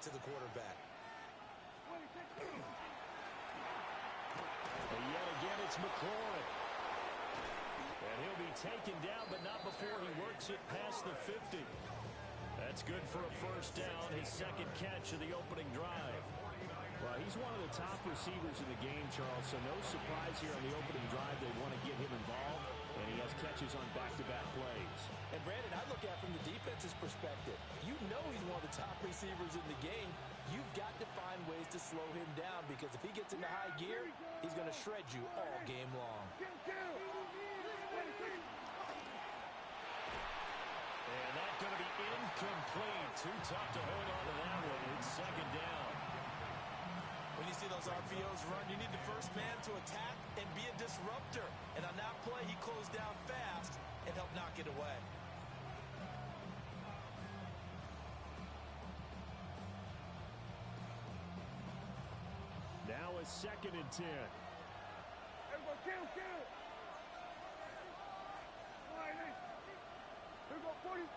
to the quarterback. And yet again, it's McLaurin. And he'll be taken down, but not before he works it past the 50. That's good for a first down, his second catch of the opening drive. Well, he's one of the top receivers in the game, Charles, so no surprise here on the opening drive. They want to get him involved, and he has catches on back-to-back plays. And, Brandon, I look at it from the defense's perspective. You know he's one of the top receivers in the game. You've got to find ways to slow him down because if he gets into high gear, he's going to shred you all game long. And that's going to be incomplete. Too tough to hold on to that one. It's second down. When you see those RPOs run, you need the first man to attack and be a disruptor. And on that play, he closed down fast and helped knock it away. Now a 2nd and 10. Everybody kill. All right, here we go, 46.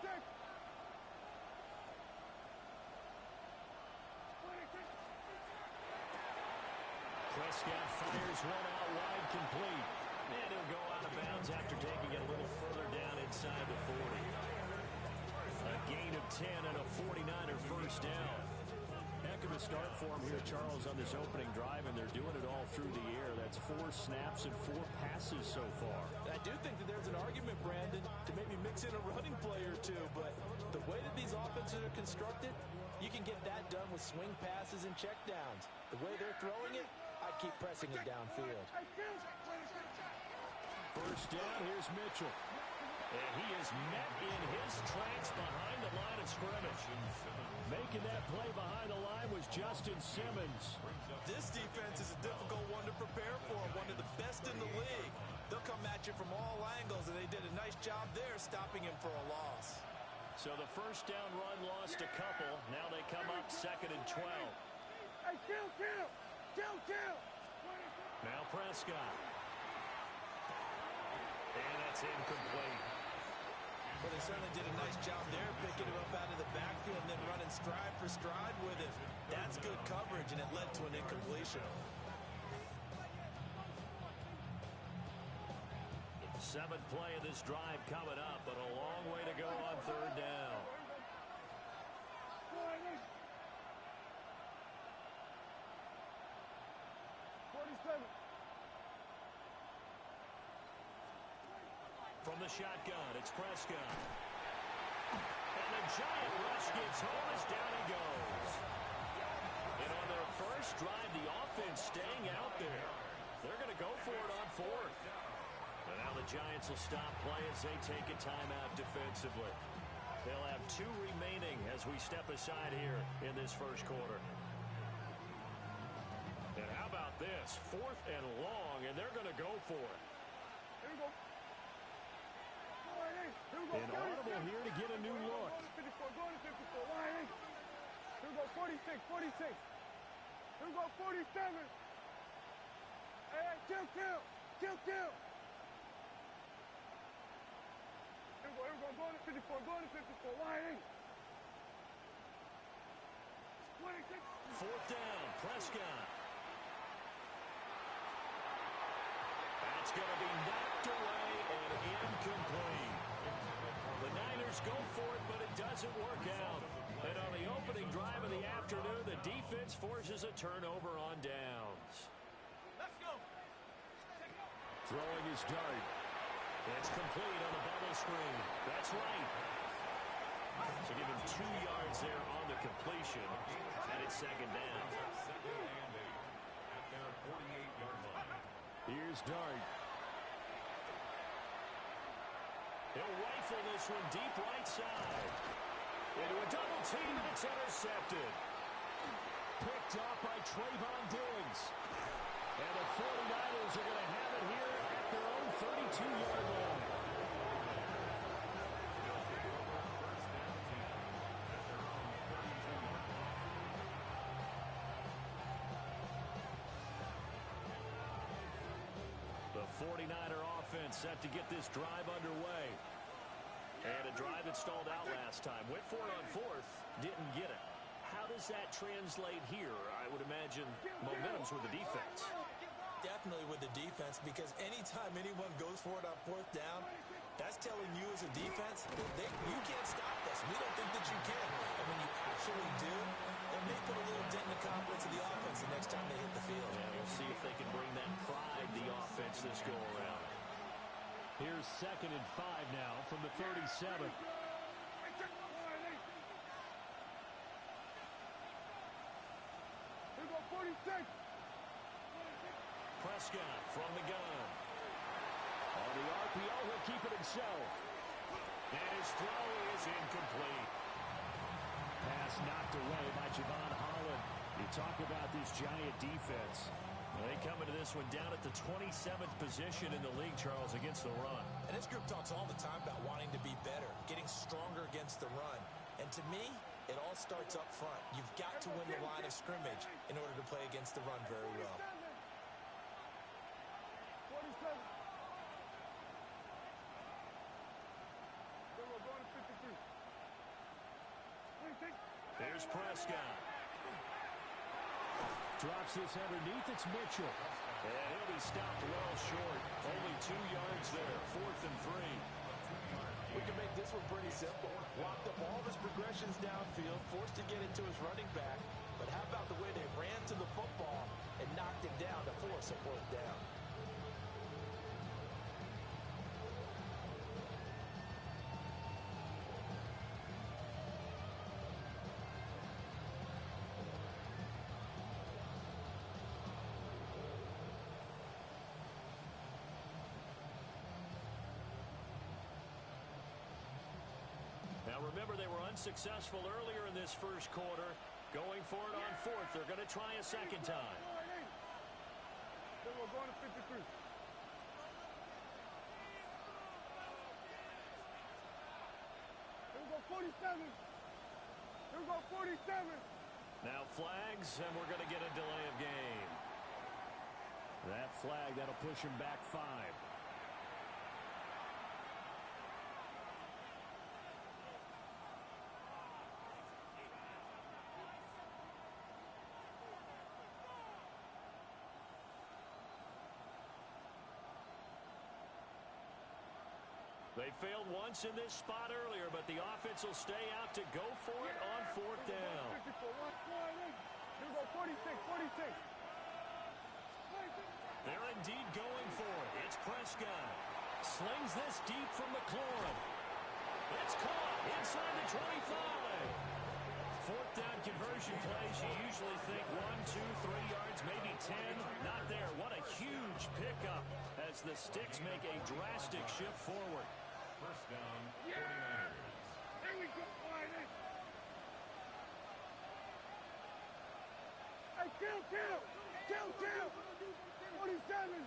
Prescott fires one out wide, complete. And he'll go out of bounds after taking it a little further down inside the 40. A gain of 10 and a 49er first down. Heck of a start for him here, Charles, on this opening drive, and they're doing it all through the air. That's 4 snaps and 4 passes so far. I do think that there's an argument, Brandon, to maybe mix in a running play or two, but the way that these offenses are constructed, you can get that done with swing passes and checkdowns. The way they're throwing it, I keep pressing it downfield. First down, here's Mitchell. And he is met in his tracks behind the line of scrimmage. Making that play behind the line was Justin Simmons. This defense is a difficult one to prepare for, one of the best in the league. They'll come at you from all angles, and they did a nice job there stopping him for a loss. So the first down run lost a couple. Now they come up 2nd and 12. Hey, kill. Now Prescott. And that's incomplete. Well, they certainly did a nice job there, picking him up out of the backfield and then running stride for stride with it. That's good coverage, and it led to an incompletion. The 7th play of this drive coming up, but a long way to go on 3rd down. From the shotgun, it's Prescott. And the giant rush gets home as down he goes. And on their first drive, the offense staying out there. They're going to go for it on 4th. And now the Giants will stop play as they take a timeout defensively. They'll have 2 remaining as we step aside here in this first quarter. And how about this? 4th and long, and they're going to go for it. Here we go. An audible here to get a new look. Here we go, 46. Here we go, 47. Hey, kill. Here we go, going to 54, Lying. 26. 4th down, Prescott. That's going to be knocked away and incomplete. The Niners go for it, but it doesn't work out. And on the opening drive of the afternoon, the defense forces a turnover on downs. Let's go. Throwing his dart. It's complete on the bubble screen. That's right. So give him 2 yards there on the completion. And it's 2nd down. Here's Dart. He'll rifle this one deep right side. Into a double team, and it's intercepted. Picked off by Trayvon Diggs. And the 49ers are going to have it here at their own 32-yard line. The 49er offense set to get this drive underway. And a drive that stalled out last time. Went for it on 4th. Didn't get it. How does that translate here? I would imagine momentum's with the defense. Definitely with the defense, because anytime anyone goes for it on fourth down, that's telling you as a defense that you can't stop us. We don't think that you can. And when you actually do, it may put a little dent in the confidence of the offense the next time they hit the field. Yeah, we'll see if they can bring that pride, the offense, this go around. Here's 2nd and 5 now from the 37. Here go 46. Prescott from the gun. On the RPO, he'll keep it himself. And his throw is incomplete. Pass knocked away by Javon Holland. You talk about this Giant defense. They come into this one down at the 27th position in the league, Charles, against the run. And this group talks all the time about wanting to be better, getting stronger against the run. And to me, it all starts up front. You've got to win the line of scrimmage in order to play against the run very well. 47. Then we're going to 53. There's Prescott. Drops this underneath. It's Mitchell. And he'll be stopped well short. Only 2 yards there. 4th and 3. We can make this one pretty simple. Locked up all of his progressions downfield, forced to get it to his running back. But how about the way they ran to the football and knocked him down to force a 4th down? Now remember, they were unsuccessful earlier in this first quarter. Going for it on 4th. They're going to try a second time. Then we're going to 53. Here we go 47. Here we go 47. Now flags, and we're going to get a delay of game. That flag, that'll push him back 5. They failed once in this spot earlier, but the offense will stay out to go for it on 4th down. Here we go 46, 46. They're indeed going for it. It's Prescott. Slings this deep from McLaurin. It's caught inside the 25. 4th down conversion plays, you usually think 1, 2, 3 yards, maybe 10. Not there. What a huge pickup as the Sticks make a drastic shift forward. First down, 49ers. Here we go, Friday. Hey, kill. 47.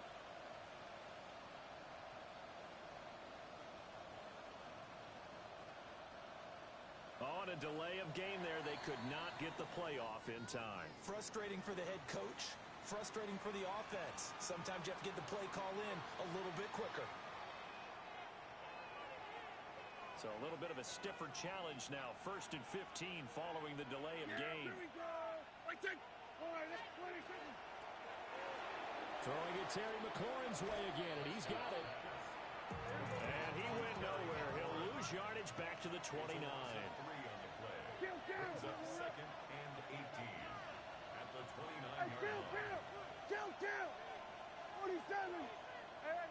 On a delay of game there, they could not get the playoff in time. Frustrating for the head coach, frustrating for the offense. Sometimes you have to get the play call in a little bit quicker. So a little bit of a stiffer challenge now. 1st and 15 following the delay of game. Here we go. All right, 27. Throwing it Terry McLaurin's way again, and he's got it. And he went nowhere. He'll lose yardage back to the 29. 3 on the play. Brings up 2nd and 18 at the 29-yard line. Kill. 47. Hey,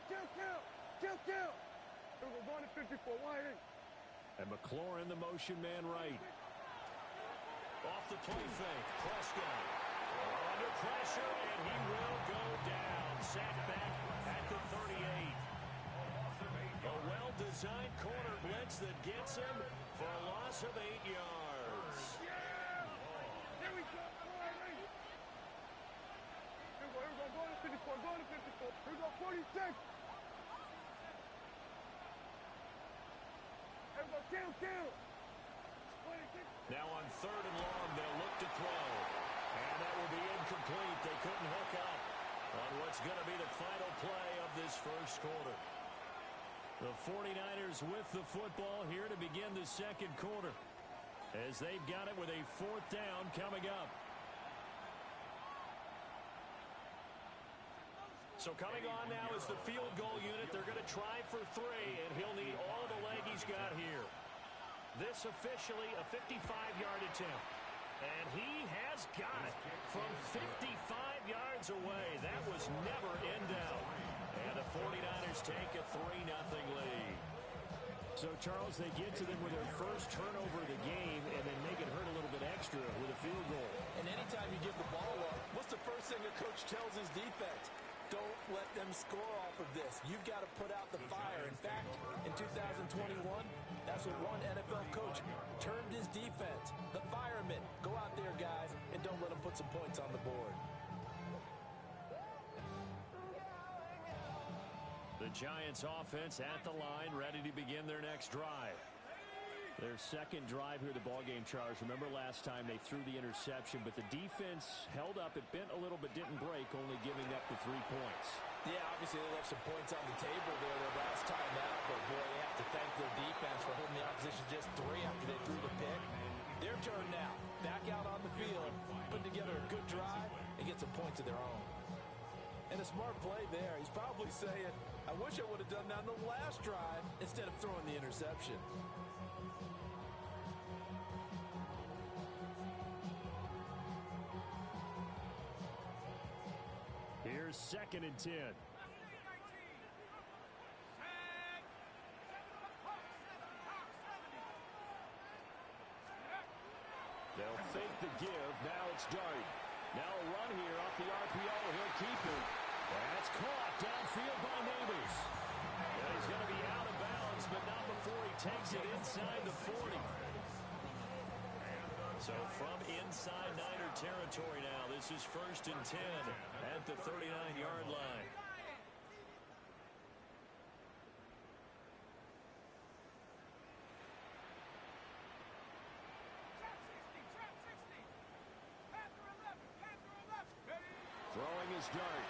kill. We're going to 54. Wide in. And McLaurin, the motion man right. Off the play fake. Prescott under pressure, and he will go down. Sacked back at the 38. A well-designed corner blitz that gets him for a loss of 8 yards. Here we go. Here we go. Going to 54. Here we go 46. Kill. Now on 3rd and long, they'll look to throw. And that will be incomplete. They couldn't hook up on what's going to be the final play of this first quarter. The 49ers with the football here to begin the second quarter. as they've got it with a 4th down coming up. So coming on now is the field goal unit. They're going to try for 3, and he'll need all the leg he's got here. This officially a 55-yard attempt. And he has got it from 55 yards away. That was never in doubt. And the 49ers take a 3-0 lead. So, Charles, they get to them with their first turnover of the game and then make it hurt a little bit extra with a field goal. And anytime you give the ball up, what's the first thing a coach tells his defense? Don't let them score off of this. You've got to put out the fire. In fact, in 2021, that's what one NFL coach termed his defense. The firemen. Go out there, guys, and don't let them put some points on the board. The Giants offense at the line, ready to begin their next drive. Their second drive here of the ballgame, Charles. Remember last time they threw the interception, but the defense held up. It bent a little but didn't break, only giving up the 3 points. Yeah, obviously they left some points on the table there their last time out, but boy, they have to thank their defense for holding the opposition just 3 after they threw the pick. Their turn now. Back out on the field, put together a good drive, and get some points of their own. And a smart play there. He's probably saying, I wish I would have done that on the last drive instead of throwing the interception. Here's 2nd and 10. They'll fake the give. Now it's Dart. Now a run here off the RPO. He'll keep it. That's caught downfield by Neighbors. Yeah, he's going to be out of bounds, but not before he takes it inside the 40. So from inside Niner territory now, this is 1st and 10 at the 39-yard line. Throwing his Dart.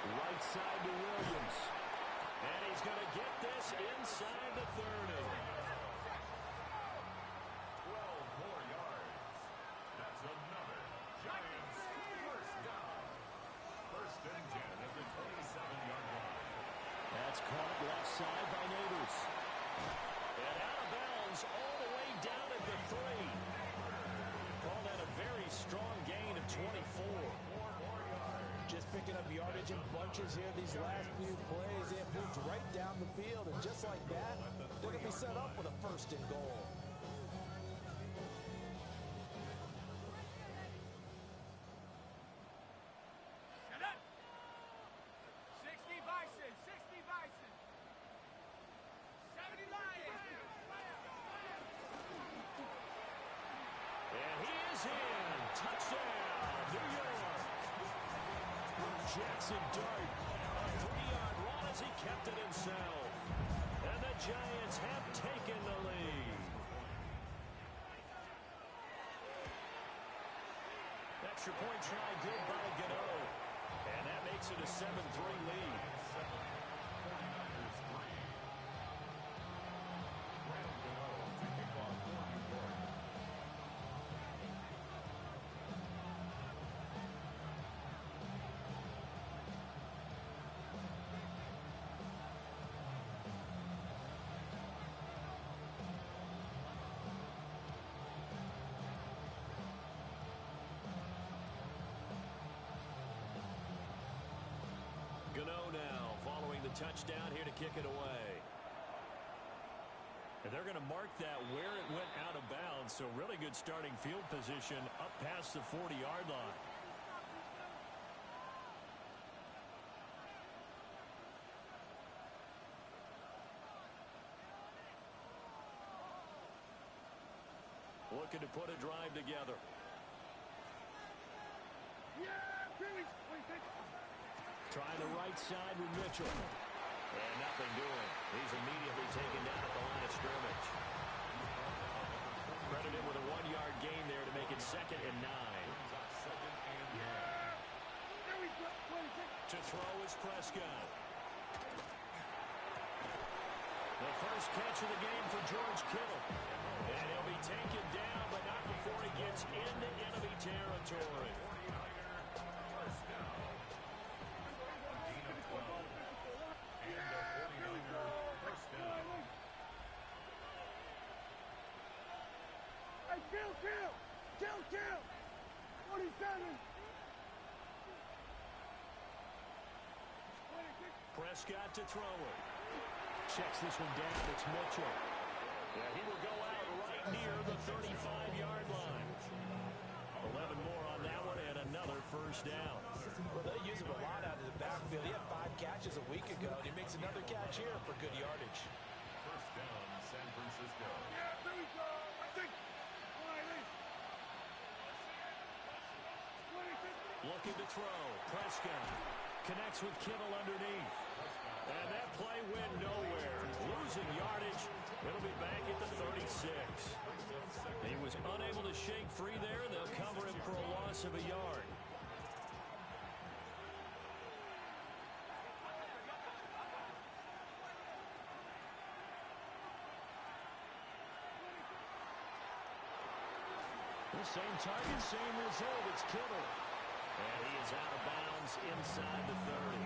Right side to Williams. And he's going to get this inside the 30. 12 more yards. That's another Giants first down. 1st and 10 at the 27-yard line. That's caught left side by Neighbors. And out of bounds all the way down at the 3. Call that a very strong gain of 24. Just picking up yardage in bunches here these last few plays. They have moved right down the field, and just like that, they're going to be set up with a 1st and goal. Shut up! 60 Bison, 60 Bison. 70 Lions. And he is in. Touchdown, New York. Jackson Dart. A 3-yard run as he kept it himself. And the Giants have taken the lead. Extra point try good by Gano. And that makes it a 7-3 lead. Gano now following the touchdown here to kick it away. And they're going to mark that where it went out of bounds. So really good starting field position up past the 40-yard line. Looking to put a drive together. Yeah, Billy. Trying the right side with Mitchell. And nothing doing. He's immediately taken down at the line of scrimmage. Credited with a 1-yard gain there to make it 2nd and 9. To throw is Prescott. The first catch of the game for George Kittle. taken down, but not before he gets into enemy territory. Hey, kill! 47! Prescott to throw it. Checks this one down. It's Mitchell. Yeah, he will go out right near the 35-yard line. 11 more on that one and another first down. Well, they use him a lot out of the backfield. He had 5 catches a week ago, and he makes another catch here for good yardage. First down, San Francisco. Yeah, there we go. I think. Looking to throw. Prescott connects with Kittle underneath. And that play went nowhere. Losing yardage. It'll be back at the 36. He was unable to shake free there. They'll cover him for a loss of a yard. The same target, same result. It's Kittle. And he is out of bounds inside the 30.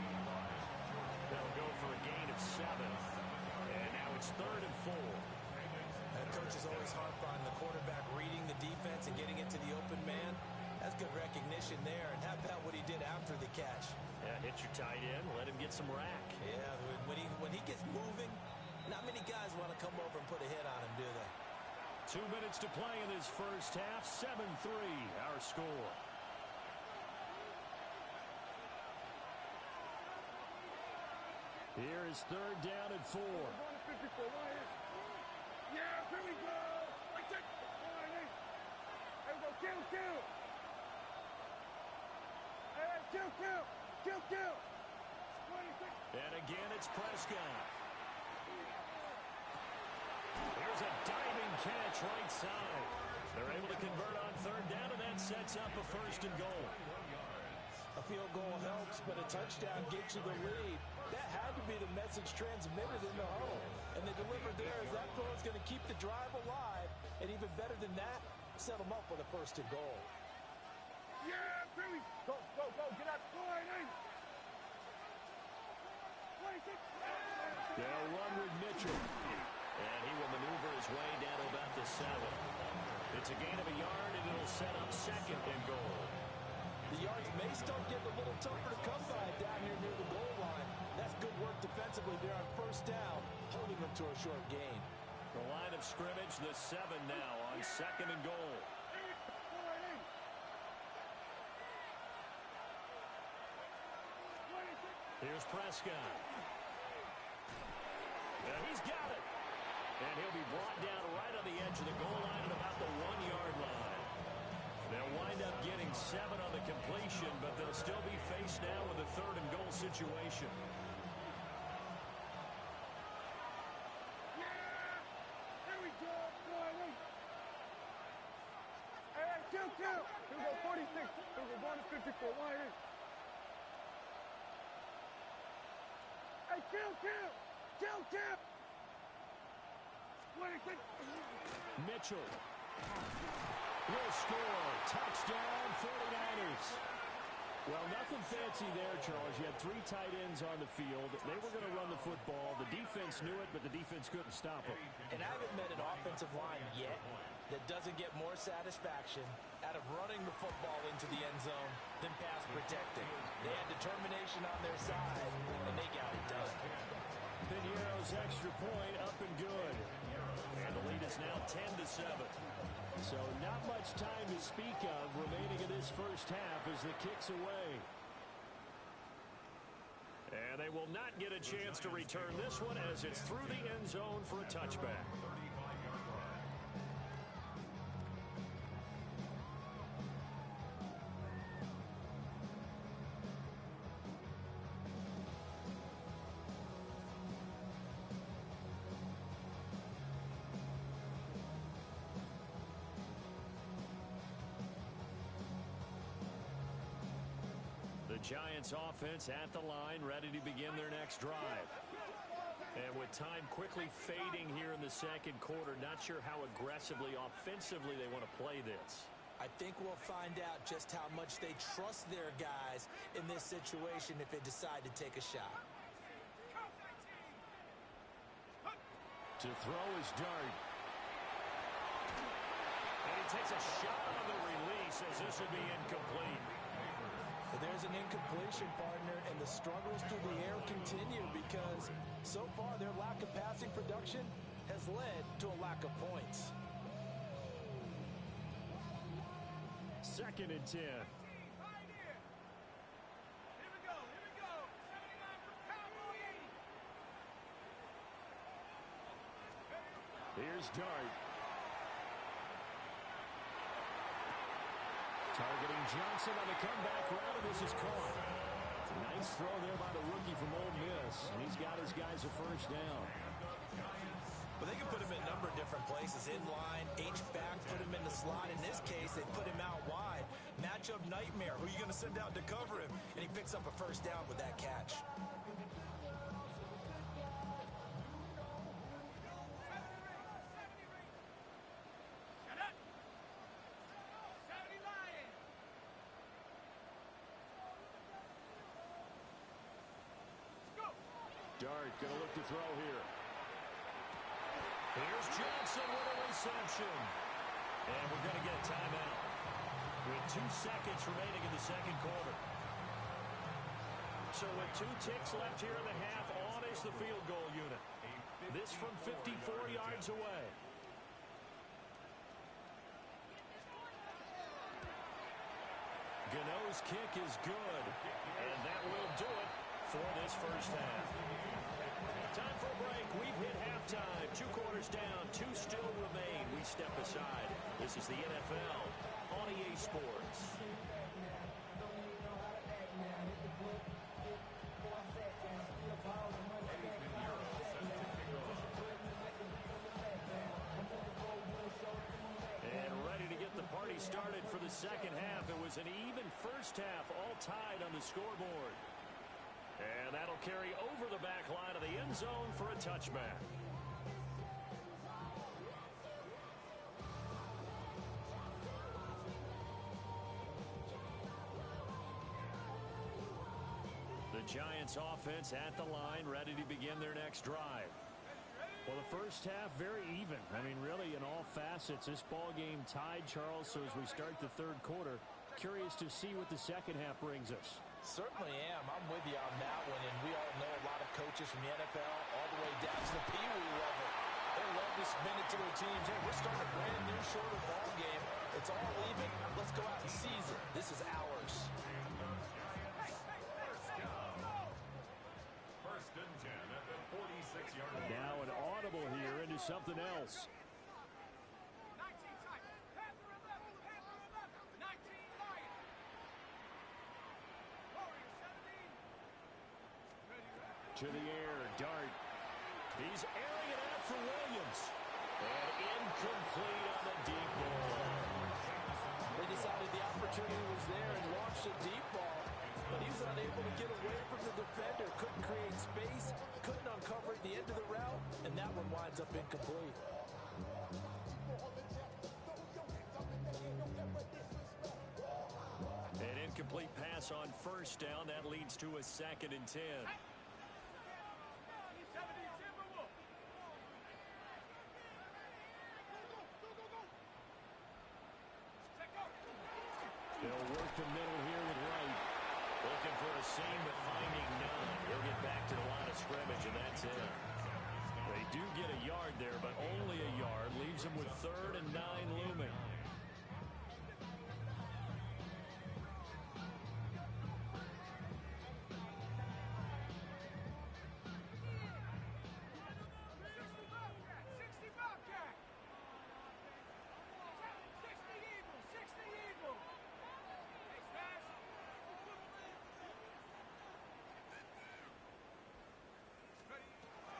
That'll go for a gain of 7. And now it's 3rd and 4. Coaches always harp on the quarterback reading the defense and getting it to the open man. That's good recognition there. And how about what he did after the catch? Yeah, hit your tight end, let him get some rack. Yeah, when he gets moving, not many guys want to come over and put a hit on him, do they? 2 minutes to play in this first half. 7-3, our score. Here is 3rd down and 4. Yeah, here we go. Here we go. Kill. Hey, kill. 26. And again, it's Prescott. Here's a diving catch right side. They're able to convert on 3rd down, and that sets up a 1st and goal. A field goal helps, but a touchdown gets you the lead. That had to be the message transmitted in the huddle. And they delivered there as that throw is going to keep the drive alive. And even better than that, set them up with a 1st and goal. Yeah, Billy. Go. Get out. Go ahead, 26. They'll run with Mitchell. And he will maneuver his way down to about the 7. It's a gain of a yard, and it'll set up 2nd and goal. The yards may start getting a little tougher to come by down here near the goal line. That's good work defensively there on 1st down, holding them to a short gain. The line of scrimmage, the 7 now on 2nd and goal. Here's Prescott. And he's got it. And he'll be brought down right on the edge of the goal line at about the 1-yard line. They'll wind up getting 7 on the completion, but they'll still be faced now with a 3rd and goal situation. Here we go. Hey, kill. Here we go, 46. Here we go, going to 54. Why is? Hey, kill. 26. Mitchell will score. Touchdown, 49ers. Well, nothing fancy there, Charles. You had 3 tight ends on the field. They were going to run the football. The defense knew it, but the defense couldn't stop them. And I haven't met an offensive line yet that doesn't get more satisfaction out of running the football into the end zone than pass protecting. They had determination on their side, and they got it done. Piniero's extra point up and good. And the lead is now 10-7. So not much time to speak of remaining in this first half as the kick's away. And they will not get a chance to return this one as it's through the end zone for a touchback. The Giants offense at the line, ready to begin their next drive. And with time quickly fading here in the second quarter, not sure how aggressively, offensively they want to play this. I think we'll find out just how much they trust their guys in this situation if they decide to take a shot. To throw is Dart. And he takes a shot on the release as this will be incomplete. But there's an incompletion, partner, and the struggles through the air continue because so far their lack of passing production has led to a lack of points. 2nd and 10. Here's Dart. Targeting Johnson on the comeback route, and this is caught. Nice throw there by the rookie from Ole Miss. And he's got his guys a first down. But they can put him in a number of different places. In line, H-back, put him in the slot. In this case, they put him out wide. Matchup nightmare. Who are you going to send out to cover him? And he picks up a first down with that catch. Dart going to look to throw here. Here's Johnson with a reception. And we're going to get a timeout with 2 seconds remaining in the second quarter. So with 2 ticks left here in the half, on is the field goal unit. This from 54 yards away. Gano's kick is good. And that will do it for this first half. Time for a break. We've hit halftime. 2 quarters down. 2 still remain. We step aside. This is the NFL on EA Sports. And ready to get the party started for the second half. It was an even first half, all tied on the scoreboard. And that'll carry over the back line of the end zone for a touchback. The Giants offense at the line, ready to begin their next drive. Well, the first half, very even. I mean, really, in all facets, this ball game tied, Charles. So as we start the third quarter, curious to see what the second half brings us. Certainly am. I'm with you on that one, and we all know a lot of coaches from the NFL all the way down to the Pee Wee level. They love to spin it to their teams. Hey, we're starting a brand new shorter ball game. It's all even. Let's go out and seize it. This is ours. First and 10 at the 46-yard line. Now an audible here into something else. To the air, Dart. He's airing it out for Williams. And incomplete on the deep ball. They decided the opportunity was there and launched a deep ball, but he was unable to get away from the defender. Couldn't create space, couldn't uncover at the end of the route, and that one winds up incomplete. An incomplete pass on first down. That leads to a 2nd and 10. They'll work the middle here with Wright. Looking for a seam, but finding none. He'll get back to the line of scrimmage, and that's it. They do get a yard there, but only a yard. Leaves them with 3rd and 9 looming.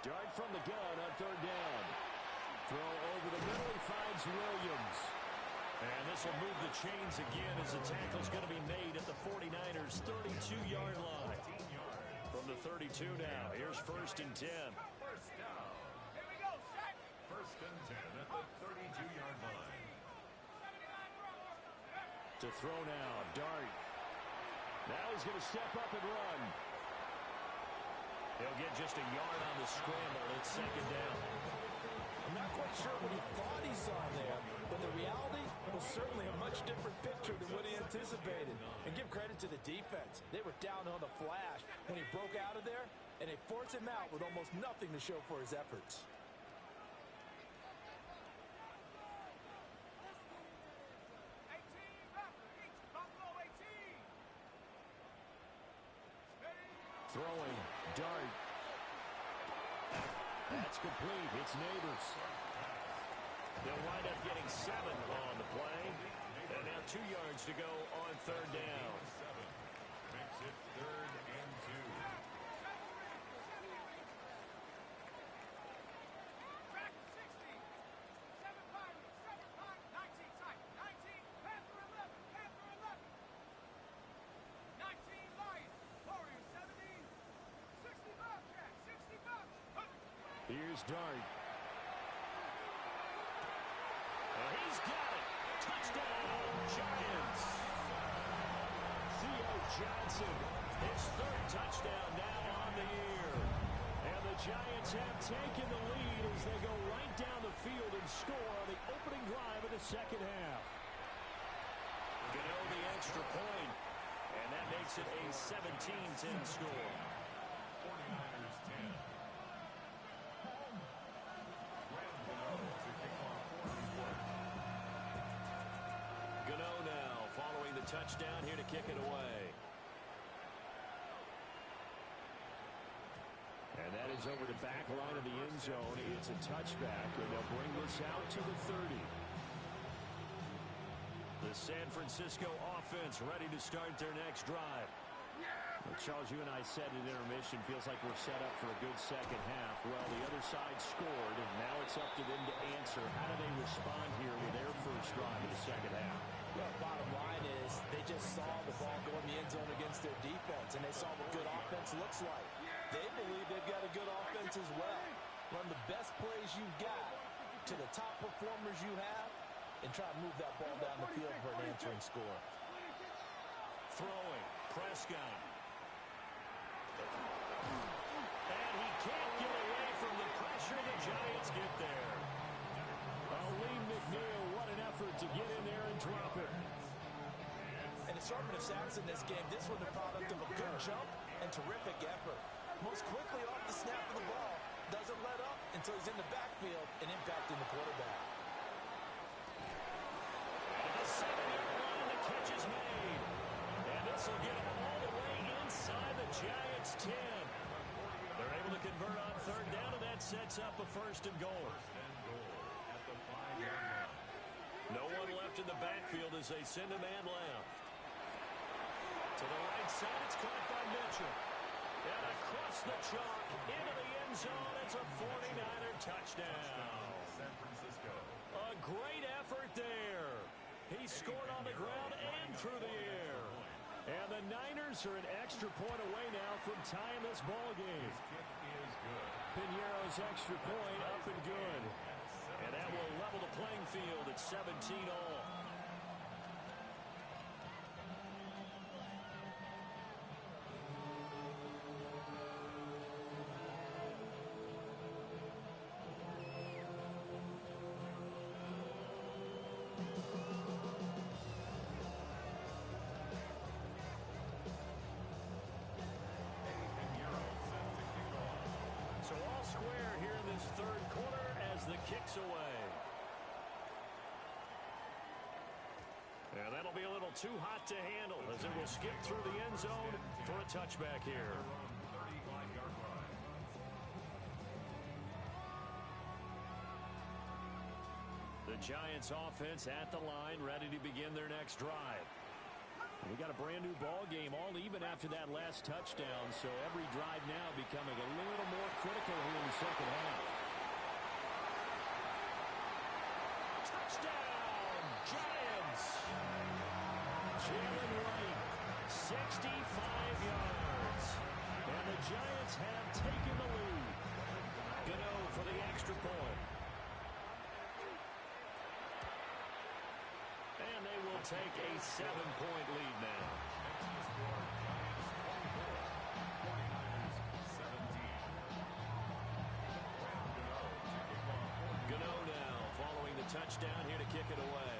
Dart from the gun on 3rd down. Throw over the middle. He finds Williams. And this will move the chains again as the tackle's going to be made at the 49ers' 32-yard line. From the 32 now, here's 1st and 10. To throw now, Dart. Now he's going to step up and run. He'll get just a yard on the scramble. It's second down. I'm not quite sure what he thought he saw there, but the reality was certainly a much different picture than what he anticipated. And give credit to the defense. They were down on the flash when he broke out of there, and they forced him out with almost nothing to show for his efforts. Throwing, Dart. That's complete. It's Neighbors. They'll wind up getting 7 on the play. And now 2 yards to go on third down. Makes it 3rd and 2. Back 60. 7 Pirates, 7 Pirates, 19 tight, 19, Panther 11, Panther 11. 19 Lions, Warriors 17, 60 Bobcat, 60 Bobcat. Here's Dart. And he's got it. Touchdown, Giants. Theo Johnson, His 3rd touchdown now on the year. and the Giants have taken the lead as they go right down the field and score on the opening drive of the second half. Gano the extra point, and that makes it a 17-10 score. 49ers 10. Gano now following the touchdown here to kick it away. And that is over the back line of the end zone. It's a touchback, and they'll bring this out to the 30. The San Francisco offense ready to start their next drive. Well, Charles, you and I said at intermission, feels like we're set up for a good second half. Well, the other side scored, and now it's up to them to answer. How do they respond here with their first drive of the second half? Well, bottom line is they just saw the ball go in the end zone against their defense, and they saw what good offense looks like. They believe they've got a good offense as well. Run the best plays you've got to the top performers you have, and try to move that ball down the field for an answering score. Throwing, Prescott. And he can't get away from the pressure. The Giants get there. Lee McNeil, what an effort to get in there and drop it. An assortment of sacks in this game. This one the product of a good jump and terrific effort. Most quickly off the snap of the ball. Doesn't let up until he's in the backfield and impacting the quarterback. And the 7-yard line, the catch is made. And this will get him all the way inside the Giants' 10. They're able to convert on third down, and that sets up a 1st and goal. At the 5-yard line. No one left in the backfield as they send a man left. To the right side, it's caught by Mitchell. And across the chalk, into the end zone, it's a 49er touchdown. San Francisco. A great effort there. He scored on the ground and through the air. And the Niners are an extra point away now from tying this ball game. Kick is good. Piñeiro's extra point up and good. And that will level the playing field at 17-all. So all square here in this third quarter as the kick's away. And that'll be a little too hot to handle as it will skip through the end zone for a touchback here. 35-yard line. The Giants offense at the line, ready to begin their next drive. We got a brand new ball game, all even after that last touchdown, so every drive now becoming a little more critical here in the second half. Touchdown, Giants! Jalen Wright, 65 yards. And the Giants have taken the lead. Gano for the extra point. And and they will take a 7-point lead now. Gano now following the touchdown here to kick it away.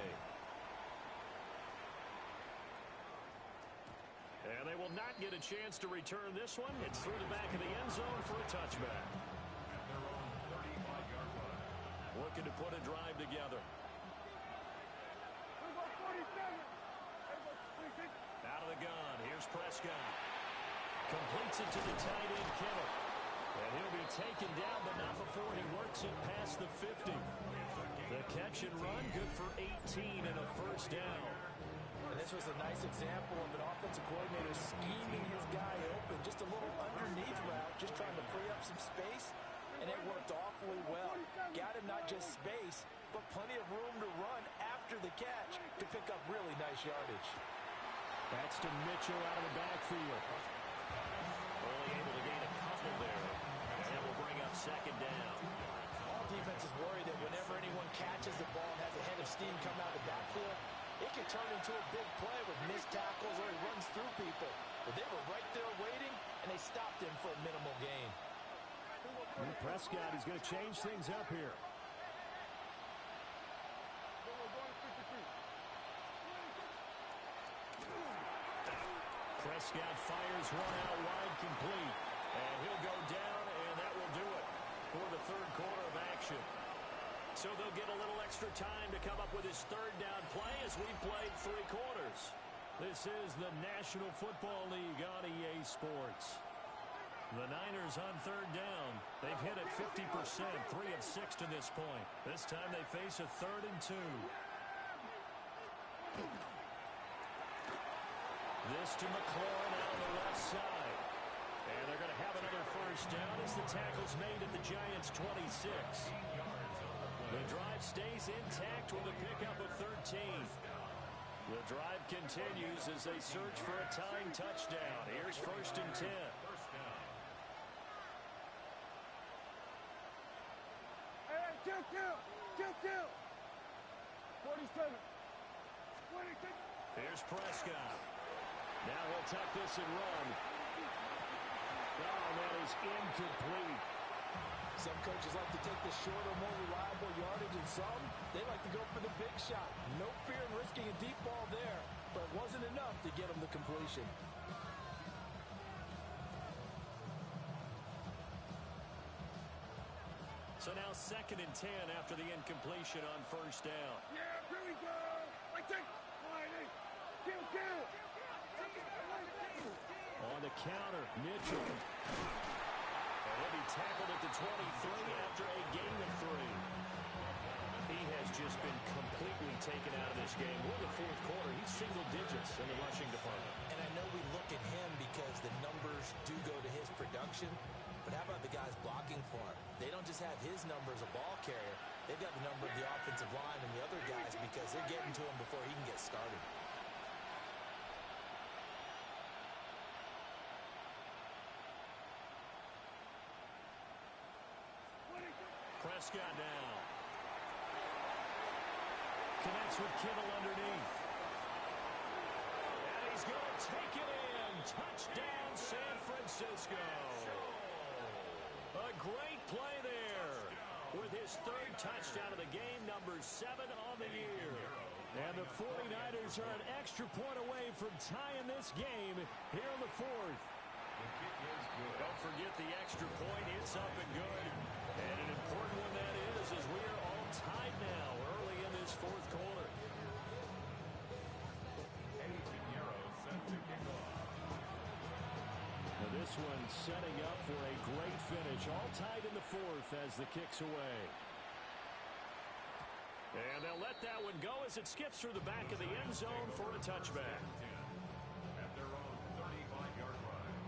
And they will not get a chance to return this one. It's through the back of the end zone for a touchback. Looking to put a drive together. Out of the gun. Here's Prescott. Completes it to the tight end, Kittle. And he'll be taken down, but not before he works it past the 50. The catch and run, good for 18 and a first down. And this was a nice example of an offensive coordinator scheming his guy open. Just a little underneath route, just trying to free up some space. And it worked awfully well. Got him not just space, but plenty of room to run after the catch to pick up really nice yardage. That's to Mitchell out of the backfield. Only able to gain a couple there. And it will bring up second down. All defenses worry that whenever anyone catches the ball and has a head of steam come out of the backfield, it can turn into a big play with missed tackles or he runs through people. But they were right there waiting, and they stopped him for a minimal gain. And Prescott is going to change things up here. Prescott fires one out wide, complete. And he'll go down, and that will do it for the third quarter of action. So they'll get a little extra time to come up with his third down play as we've played 3 quarters. This is the National Football League on EA Sports. The Niners on third down. They've hit it 50%, 3 of 6 to this point. This time they face a 3rd and 2. This to McLaurin out on the left side. And they're going to have another first down as the tackle's made at the Giants' 26. The drive stays intact with a pickup of 13. The drive continues as they search for a tying touchdown. Here's 1st and 10. Kill. 47. Here's Prescott. Now he'll tuck this and run. Oh, that is incomplete. Some coaches like to take the shorter, more reliable yardage, and some, they like to go for the big shot. No fear in risking a deep ball there, but it wasn't enough to get him the completion. So now 2nd and 10 after the incompletion on first down. Yeah, here we go. Kill. On the counter, Mitchell. And he'll be tackled at the 23 after a gain of 3. He has just been completely taken out of this game. We're in the 4th quarter. He's single digits in the rushing department. And I know we look at him because the numbers do go to his production, but how about the guys blocking for him? They don't just have his number as a ball carrier. They've got the number of the offensive line and the other guys because they're getting to him before he can get started. Prescott now. Connects with Kittle underneath. And he's going to take it in. Touchdown, San Francisco. A great play there with his 3rd touchdown of the game, number 7 on the year. And the 49ers are an extra point away from tying this game here in the 4th. Don't forget the extra point. It's up and good. And an important one that is, as we are all tied now early in this 4th quarter. Now this one setting up for a great finish. All tied in the 4th as the kick's away. And they'll let that one go as it skips through the back of the end zone for a touchback. At their own 35-yard line.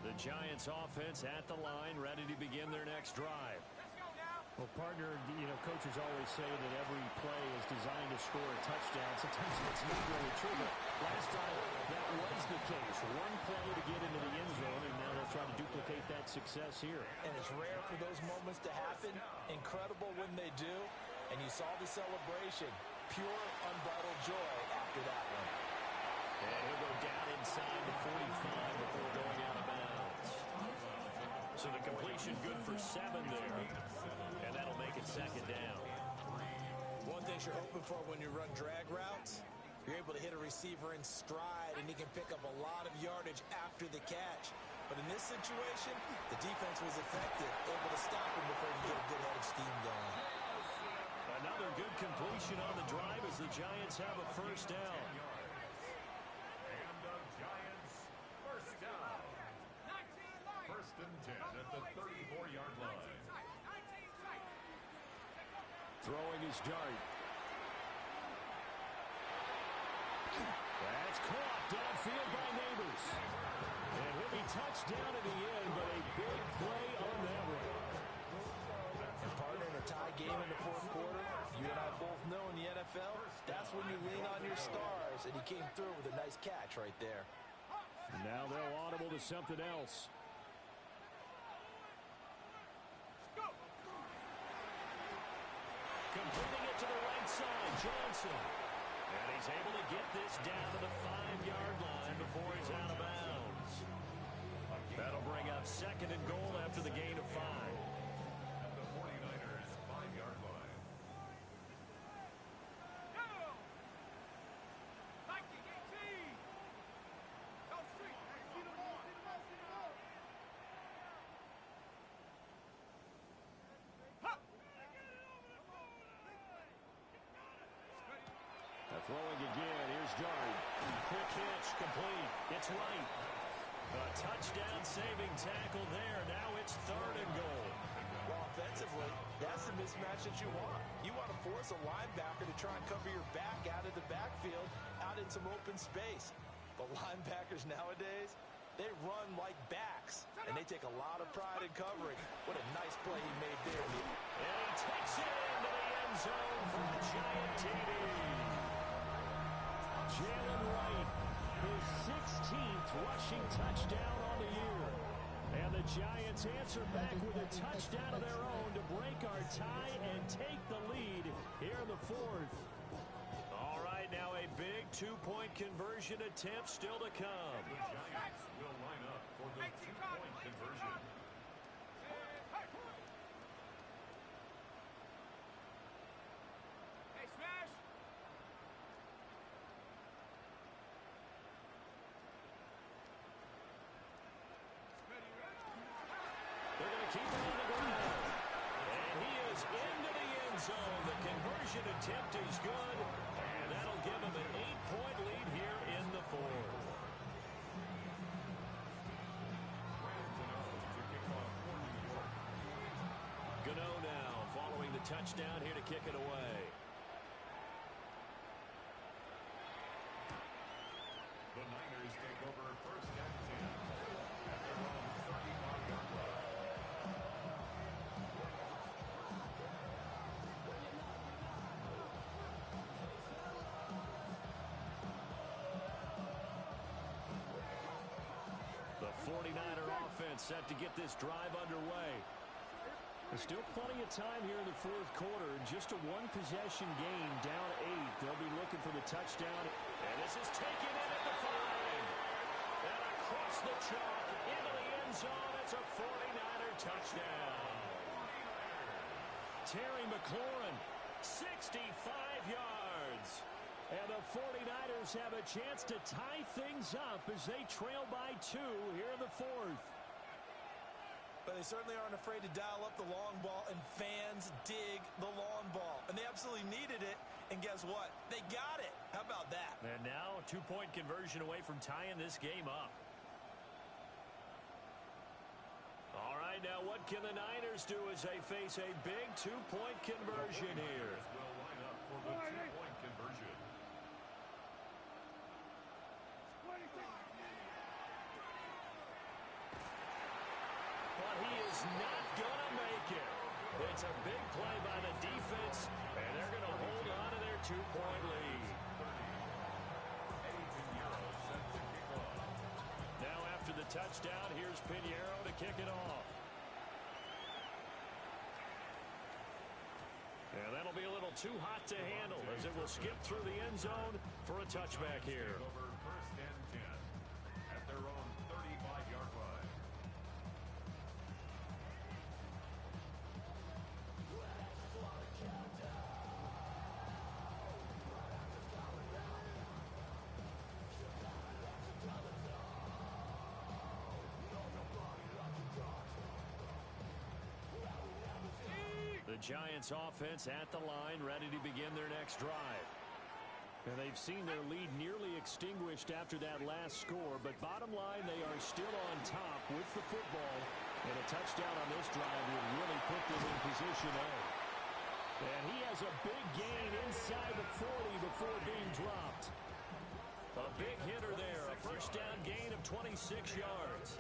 The Giants offense at the line, ready to begin their next drive. Let's go now. Well, partner, coaches always say that every play is designed to score a touchdown. Sometimes it's not really true, but last time that was the case. One play to get into the end zone, and now they'll try to duplicate that success here. And it's rare for those moments to happen. Incredible when they do. And you saw the celebration. Pure, unbridled joy after that one. And he'll go down inside the 45 before going out of bounds. So the completion good for 7 there. And that'll make it second down. One thing you're hoping for when you run drag routes, you're able to hit a receiver in stride, and he can pick up a lot of yardage after the catch. But in this situation, the defense was effective, able to stop him before he get a good head of steam going. Another good completion on the drive as the Giants have a first down. And the Giants first down. 19 line. First and 10 at the 34-yard line. 19 tight. Throwing his dart. That's caught downfield by Neighbors. And he'll be touched down at the end, but a big play on that one. And partner, in a tie game in the fourth quarter, you and I both know in the NFL, that's when you lean on your stars, and he came through with a nice catch right there. And now they'll audible to something else. Completing it to the right side, Johnson. And he's able to get this down to the 5-yard line before he's out of bounds. That'll bring up second and goal after the gain of 5. At the 49ers 5-yard line. Throwing again. Here's Dart. Quick hitch, complete. It's right. A touchdown saving tackle there. Now it's third and goal. Well, offensively, that's the mismatch that you want. You want to force a linebacker to try and cover your back out of the backfield, out in some open space. But linebackers nowadays, they run like backs, and they take a lot of pride in covering. What a nice play he made there. And he takes it into the end zone for the Giant TD. Jalen Wright, his 16th rushing touchdown on the year. And the Giants answer back with a touchdown of their own to break our tie and take the lead here in the fourth. All right, now a big two-point conversion attempt still to come. The Giants will line up for the two-point conversion. Hey, smash. They're going to keep it on the ground. And he is into the end zone. The conversion attempt is good. And that'll give him an 8-point lead here in the fourth. Gano now following the touchdown here to kick it away. The Niners take over first and 10 at their own 35-yard line. The 49er offense set to get this drive underway. There's still plenty of time here in the fourth quarter. Just a one-possession game, down 8. They'll be looking for the touchdown. And this is taken in at the 5. And across the chalk into the end zone. It's a 49er touchdown. Terry McLaurin, 65 yards. And the 49ers have a chance to tie things up as they trail by 2 here in the fourth. But they certainly aren't afraid to dial up the long ball, and fans dig the long ball. And they absolutely needed it, and guess what? They got it. How about that? And now a two-point conversion away from tying this game up. All right, now what can the Niners do as they face a big two-point conversion here? Will line up for the two-point conversion. But he is not going to make it. It's a big play by the defense, and they're going to hold on to their 2-point lead. Now after the touchdown, here's Pinheiro to kick it off. And that'll be a little too hot to handle as it will skip through the end zone for a touchback here. Over first and 10 at their own 35-yard line. The Giants offense at the line, ready to begin their next drive. And they've seen their lead nearly extinguished after that last score, but bottom line, they are still on top with the football. And a touchdown on this drive would really put them in position A. And he has a big gain inside the 40 before being dropped. A big hitter there, a first down gain of 26 yards.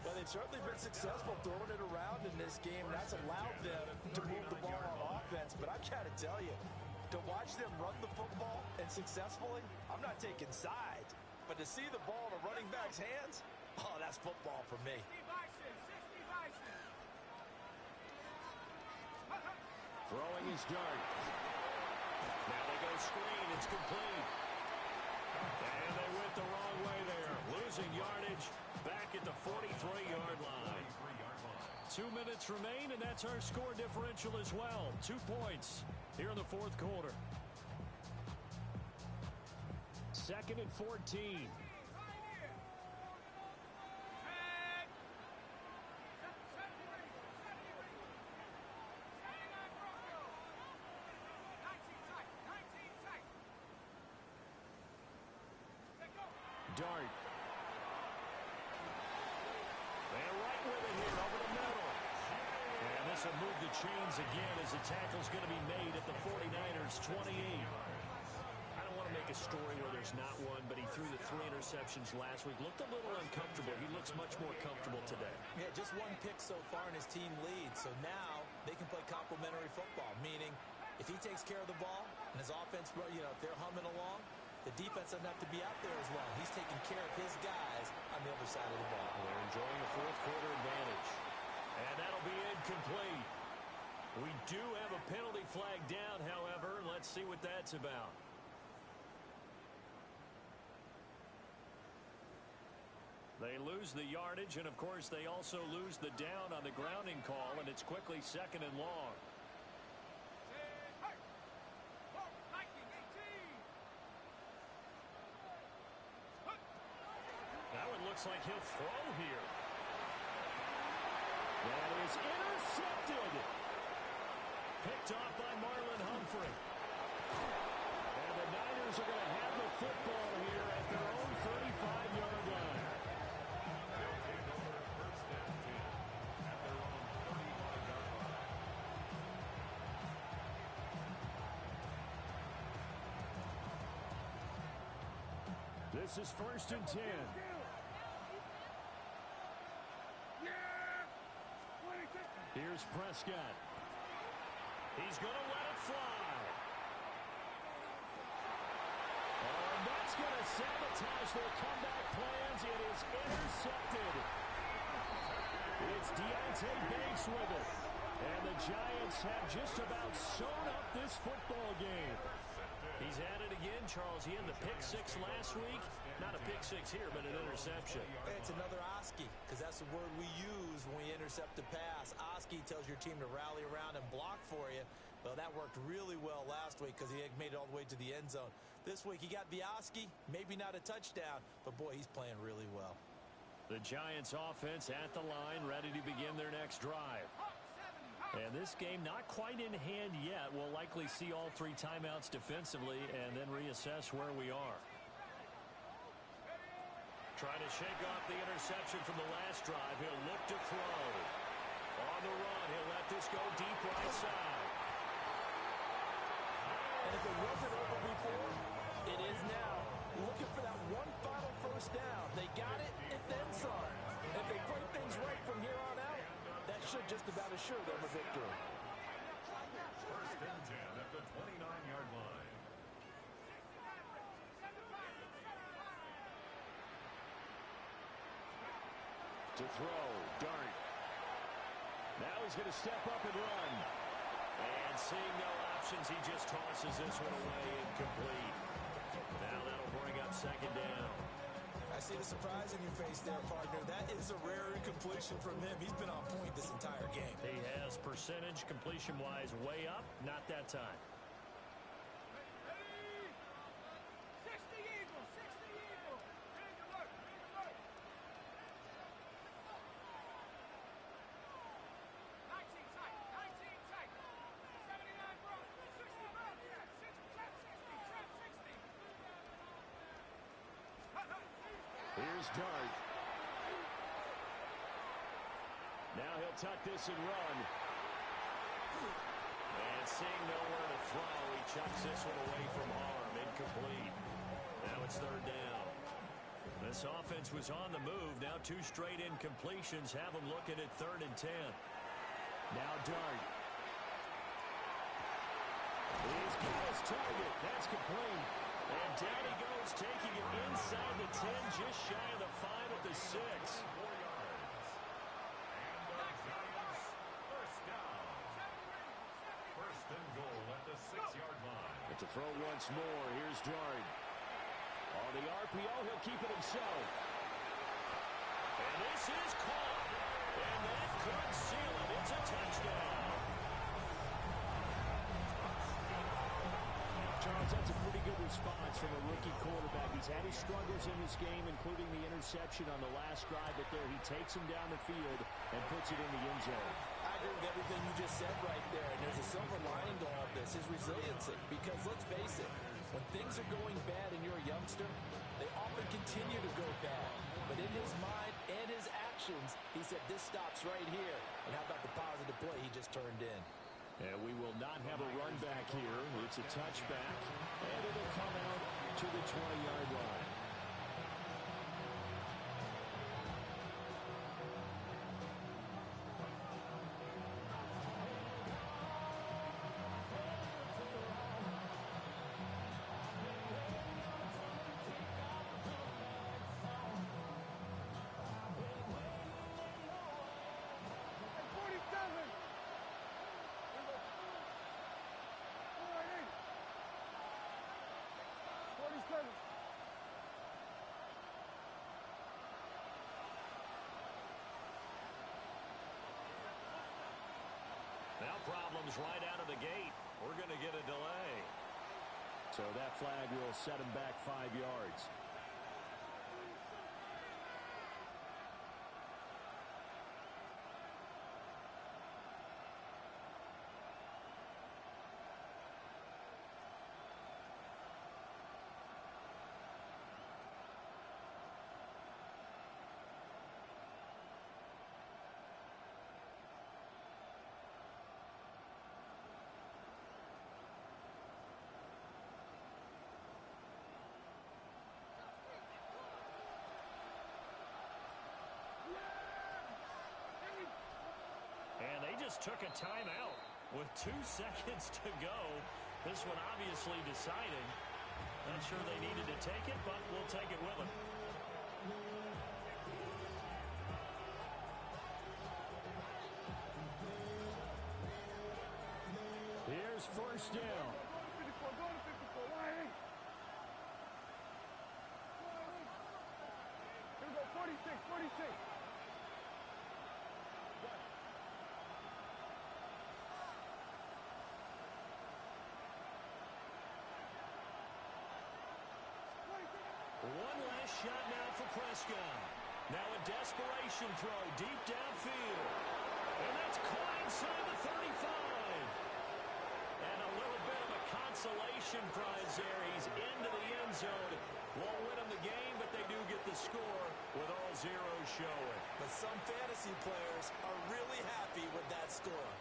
Well, they've certainly been successful throwing it around in this game. That's allowed them to move the ball on offense. But I've got to tell you, to watch them run the football and successfully, I'm not taking sides. But to see the ball in a running back's hands, oh, that's football for me. 60 Bison, 60 Bison. Throwing his dart. Now they go screen. It's complete. And they went the wrong way there. Losing yardage back at the 43-yard line. 2 minutes remain, and that's our score differential as well. 2 points here in the fourth quarter. 2nd and 14. Dart. And right with it here over the middle. And this will move the chains again as the tackle's going to be made at the 49ers 28. I don't want to make a story where there's not one, but he threw the 3 interceptions last week. Looked a little uncomfortable. He looks much more comfortable today. Yeah, just 1 pick so far and his team leads. So now they can play complementary football, meaning if he takes care of the ball and his offense, you know, if they're humming along, the defense doesn't have to be out there as long. He's taking care of his guys on the other side of the ball. They're enjoying a fourth quarter advantage. And that'll be incomplete. We do have a penalty flag down, however. Let's see what that's about. They lose the yardage, and of course they also lose the down on the grounding call, and it's quickly 2nd and long. Looks like he'll throw here. That is intercepted. Picked off by Marlon Humphrey. And the Niners are going to have the football here at their own 35-yard line. They'll take over first and 10 at their own 35-yard line. This is 1st and 10. Here's Prescott. He's going to let it fly. And that's going to sabotage their comeback plans. It is intercepted. It's Deonte Banks with it. And the Giants have just about sewn up this football game. He's at it again, Charles. He had the pick 6 last week. Not a pick 6 here, but an interception. It's another Oski, because that's the word we use when we intercept a pass. Oski tells your team to rally around and block for you. Well, that worked really well last week because he had made it all the way to the end zone. This week he got the Oski, maybe not a touchdown, but boy, he's playing really well. The Giants offense at the line, ready to begin their next drive. And this game not quite in hand yet. We'll likely see all 3 timeouts defensively and then reassess where we are. Trying to shake off the interception from the last drive. He'll look to throw. On the run, he'll let this go deep right side. And if it wasn't over before, it is now. Looking for that one final first down. They got it and then some. If they play things right from here on out, that should just about assure them a victory. To throw, Dart. Now he's going to step up and run. And seeing no options, he just tosses this one away incomplete. Now that'll bring up second down. I see the surprise in your face there, partner. That is a rare incompletion from him. He's been on point this entire game. He has percentage completion-wise way up. Not that time. 60 Eagles, 60 Eagles. Big alert, big alert. 19 tight, 19 tight. 79 broke, 60 broke. Trap 60, trap 60. Here's Dart. Now he'll tuck this and run. And seeing nowhere to throw, he chucks this one away from harm. Incomplete. Now it's third down. This offense was on the move. Now 2 straight incompletions have them looking at 3rd and 10. Now Dart. He's got his target. That's complete. And down he goes, taking it inside the 10, just shy of the 5 at the 6. 4 yards. And the Giants first down. First and goal at the 6-yard line. But to throw once more, here's Dart. On the RPO, he'll keep it himself. And this is caught. And that could seal it. It's a touchdown. Charles, that's a pretty good response from a rookie quarterback. He's had his struggles in this game, including the interception on the last drive, but there he takes him down the field and puts it in the end zone. I agree with everything you just said right there. And there's a silver lining to all of this, his resiliency. Because let's face it, when things are going bad and you're a youngster, they often continue to go bad. But in his mind and his actions, he said, this stops right here. And how about the positive play he just turned in? And we will not have a run back here. It's a touchback, and it'll come out to the 20-yard line. Now problems right out of the gate. We're going to get a delay. So that flag will set him back 5 yards. And they just took a timeout with 2 seconds to go. This one obviously deciding. Not sure they needed to take it, but we'll take it with them. Here's first down. Go to 54, wide 8. Here we go, 46, 46. One last shot now for Prescott. Now a desperation throw deep downfield. And that's caught inside the 35. And a little bit of a consolation prize there. He's into the end zone. Won't win them the game, but they do get the score with all zeros showing. But some fantasy players are really happy with that score.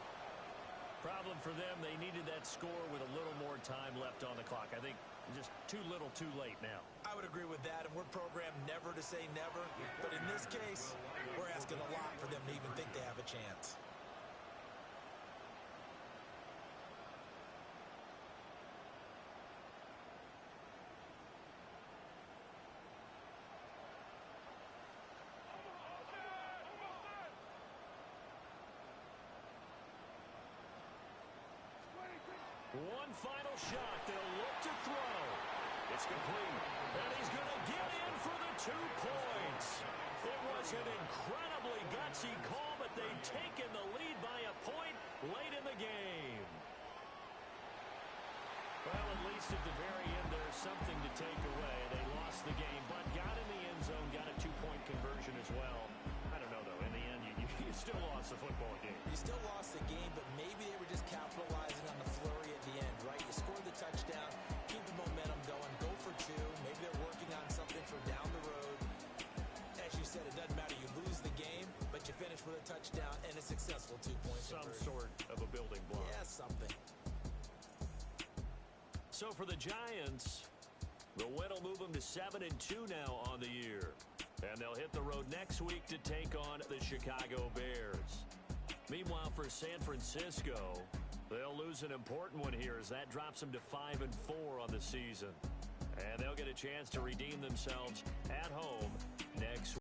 Problem for them, they needed that score with a little more time left on the clock. I think just too little too late now. I would agree with that, and we're programmed never to say never. But in this case, we're asking a lot for them to even think they have a chance. one final shot. They'll look to throw. It's complete. And he's going to get in for the 2 points. It was an incredibly gutsy call, but they've taken the lead by a point late in the game. Well, at least at the very end, there's something to take away. They lost the game, but got in the end zone, got a 2-point conversion as well. I don't know, though. In the end, you still lost the football game. You still lost the game, but maybe they were just capitalizing on the flurry at the end, right? You scored the touchdown, keep the momentum going, go for 2. Maybe they're working on something for down the road. As you said, it doesn't matter. You lose the game, but you finish with a touchdown and a successful 2-point Some conversion. sort of a building block. Yeah, something. So for the Giants, the win will move them to 7-2 now on the year. And they'll hit the road next week to take on the Chicago Bears. Meanwhile, for San Francisco, they'll lose an important one here as that drops them to 5-4 on the season. And they'll get a chance to redeem themselves at home next week.